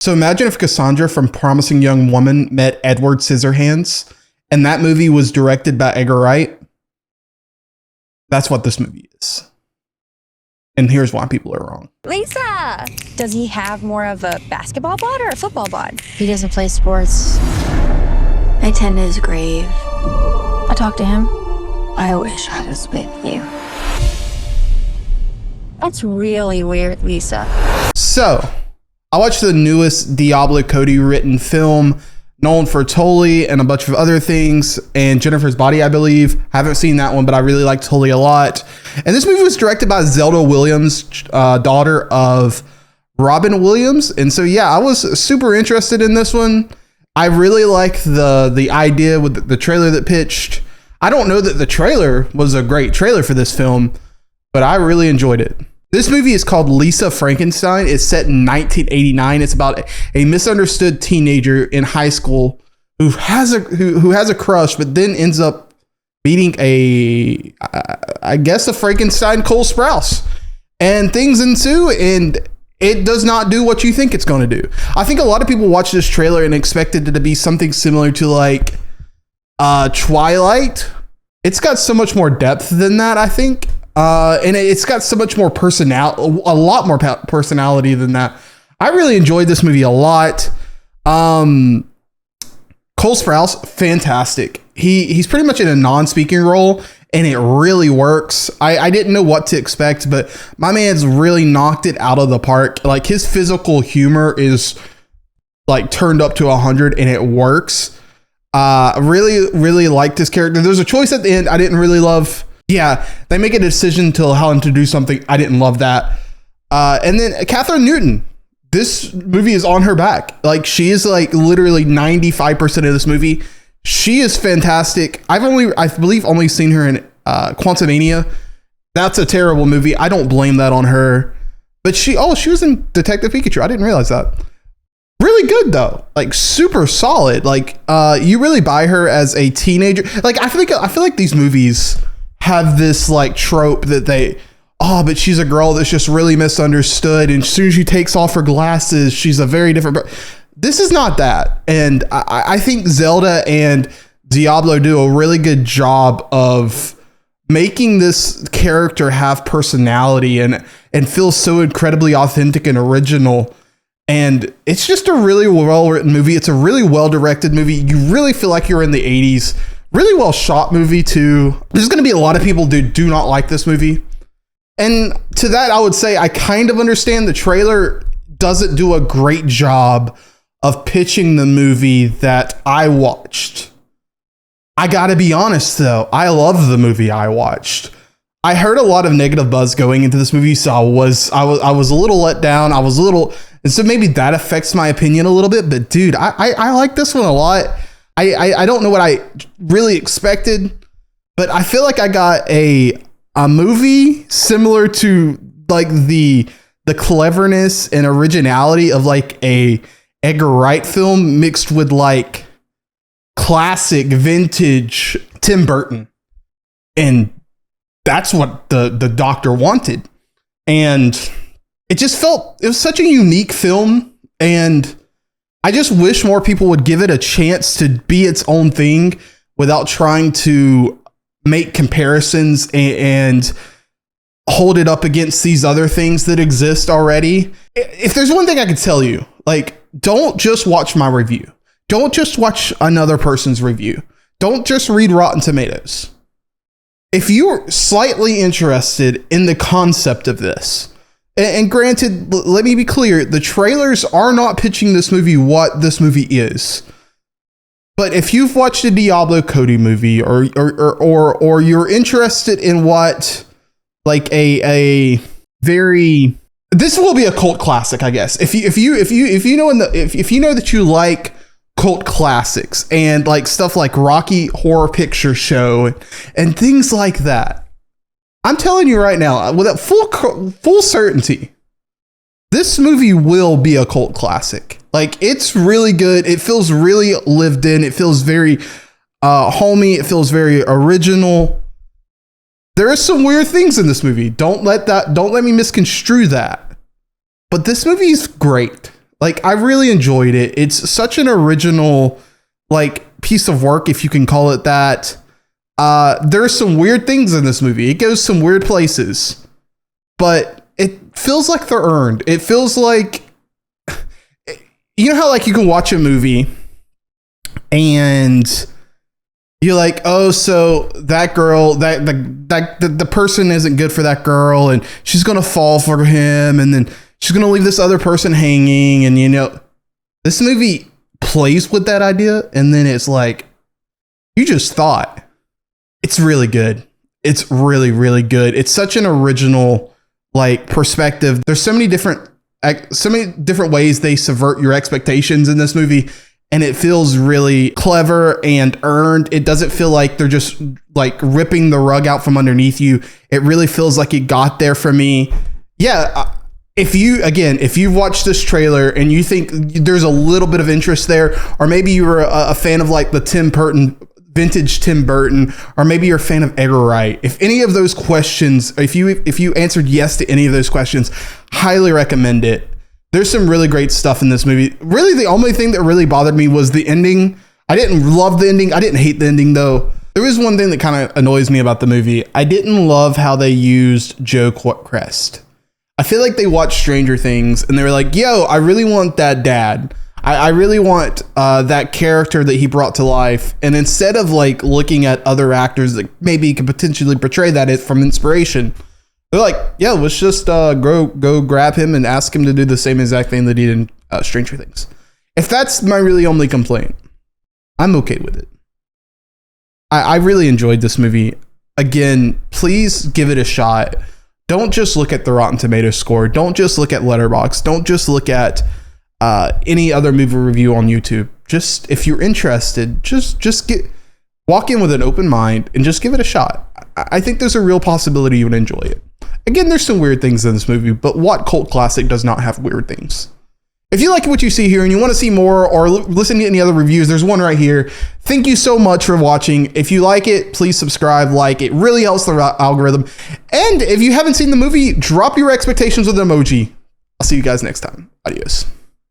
So imagine if Cassandra from Promising Young Woman met Edward Scissorhands, and that movie was directed by Edgar Wright. That's what this movie is. And here's why people are wrong. Lisa! Does he have more of a basketball bod or a football bod? He doesn't play sports. I tend to his grave. I talk to him. I wish I was with you. That's really weird, Lisa. So, I watched the newest Diablo Cody written film, known for Tully and a bunch of other things, and Jennifer's Body, I believe. Haven't seen that one, but I really like Tully a lot. And this movie was directed by Zelda Williams, daughter of Robin Williams. And so, yeah, I was super interested in this one. I really like the idea with the trailer that pitched. I don't know that the trailer was a great trailer for this film, but I really enjoyed it. This movie is called Lisa Frankenstein. It's set in 1989. It's about a misunderstood teenager in high school who has a crush, but then ends up meeting I guess a Frankenstein Cole Sprouse, and things ensue, and it does not do what you think it's going to do. I think a lot of people watch this trailer and expected it to be something similar to like Twilight. It's got so much more depth than that, I think. And it's got so much more a lot more personality than that. I really enjoyed this movie a lot. Cole Sprouse, fantastic. He's pretty much in a non-speaking role, and it really works. I didn't know what to expect, but my man's really knocked it out of the park. Like, his physical humor is like turned up to 100, and it works. Really liked this character. There's a choice at the end I didn't really love. Yeah, they make a decision to allow him to do something. I didn't love that. And then Kathryn Newton. This movie is on her back. Like, she is like literally 95% of this movie. She is fantastic. I believe only seen her in Quantumania. That's a terrible movie. I don't blame that on her. But she was in Detective Pikachu. I didn't realize that. Really good though. Like, super solid. Like, you really buy her as a teenager. Like, I feel like these movies have this like trope that but she's a girl that's just really misunderstood, and as soon as she takes off her glasses, she's a very different This is not that. And I think Zelda and Diablo do a really good job of making this character have personality and feel so incredibly authentic and original. And it's just a really well-written movie. It's a really well-directed movie. You really feel like you're in the 80s. Really well shot movie too. There's going to be a lot of people who do not like this movie. And to that, I would say I kind of understand. The trailer doesn't do a great job of pitching the movie that I watched. I got to be honest though. I love the movie I watched. I heard a lot of negative buzz going into this movie, so I was a little let down. And so maybe that affects my opinion a little bit, but dude, I like this one a lot. I don't know what I really expected, but I feel like I got a movie similar to like the cleverness and originality of like a Edgar Wright film mixed with like classic vintage Tim Burton. And that's what the doctor wanted. And it was such a unique film, and I just wish more people would give it a chance to be its own thing without trying to make comparisons and hold it up against these other things that exist already. If there's one thing I could tell you, like, don't just watch my review. Don't just watch another person's review. Don't just read Rotten Tomatoes. If you're slightly interested in the concept of this, and granted, let me be clear, the trailers are not pitching this movie what this movie is. But if you've watched a Diablo Cody movie, or you're interested in what like a very, this will be a cult classic, I guess. If you know that you like cult classics and like stuff like Rocky Horror Picture Show and things like that, I'm telling you right now, with full certainty, this movie will be a cult classic. Like, it's really good. It feels really lived in. It feels very homey. It feels very original. There are some weird things in this movie. Don't let me misconstrue that. But this movie is great. Like, I really enjoyed it. It's such an original, like, piece of work, if you can call it that. There's some weird things in this movie. It goes some weird places, but it feels like they're earned. It feels like, you know how, like, you can watch a movie and you're like, oh, so that girl, the person isn't good for that girl, and she's gonna fall for him, and then she's gonna leave this other person hanging, and you know, this movie plays with that idea, and then it's like, you just thought. It's really good. It's really, really good. It's such an original, like, perspective. There's so many different ways they subvert your expectations in this movie, and it feels really clever and earned. It doesn't feel like they're just like ripping the rug out from underneath you. It really feels like it got there for me. Yeah. If you've watched this trailer and you think there's a little bit of interest there, or maybe you were a fan of like the vintage Tim Burton, or maybe you're a fan of Edgar Wright. If any of those questions, if you answered yes to any of those questions, highly recommend it. There's some really great stuff in this movie. Really, the only thing that really bothered me was the ending. I didn't love the ending. I didn't hate the ending, though. There was one thing that kind of annoys me about the movie. I didn't love how they used Joe Crest. I feel like they watched Stranger Things and they were like, yo, I really want that dad. I really want that character that he brought to life. And instead of like looking at other actors that maybe could potentially portray that from inspiration, they're like, yeah, let's just go grab him and ask him to do the same exact thing that he did in Stranger Things. If that's my really only complaint, I'm okay with it. I really enjoyed this movie. Again, please give it a shot. Don't just look at the Rotten Tomatoes score. Don't just look at Letterboxd. Don't just look at any other movie review on YouTube. Just, if you're interested, just walk in with an open mind and just give it a shot. I think there's a real possibility you would enjoy it. Again, there's some weird things in this movie, but what cult classic does not have weird things? If you like what you see here and you want to see more or listen to any other reviews, there's one right here. Thank you so much for watching. If you like it, please subscribe, like. It really helps the algorithm. And if you haven't seen the movie, drop your expectations with an emoji. I'll see you guys next time. Adios.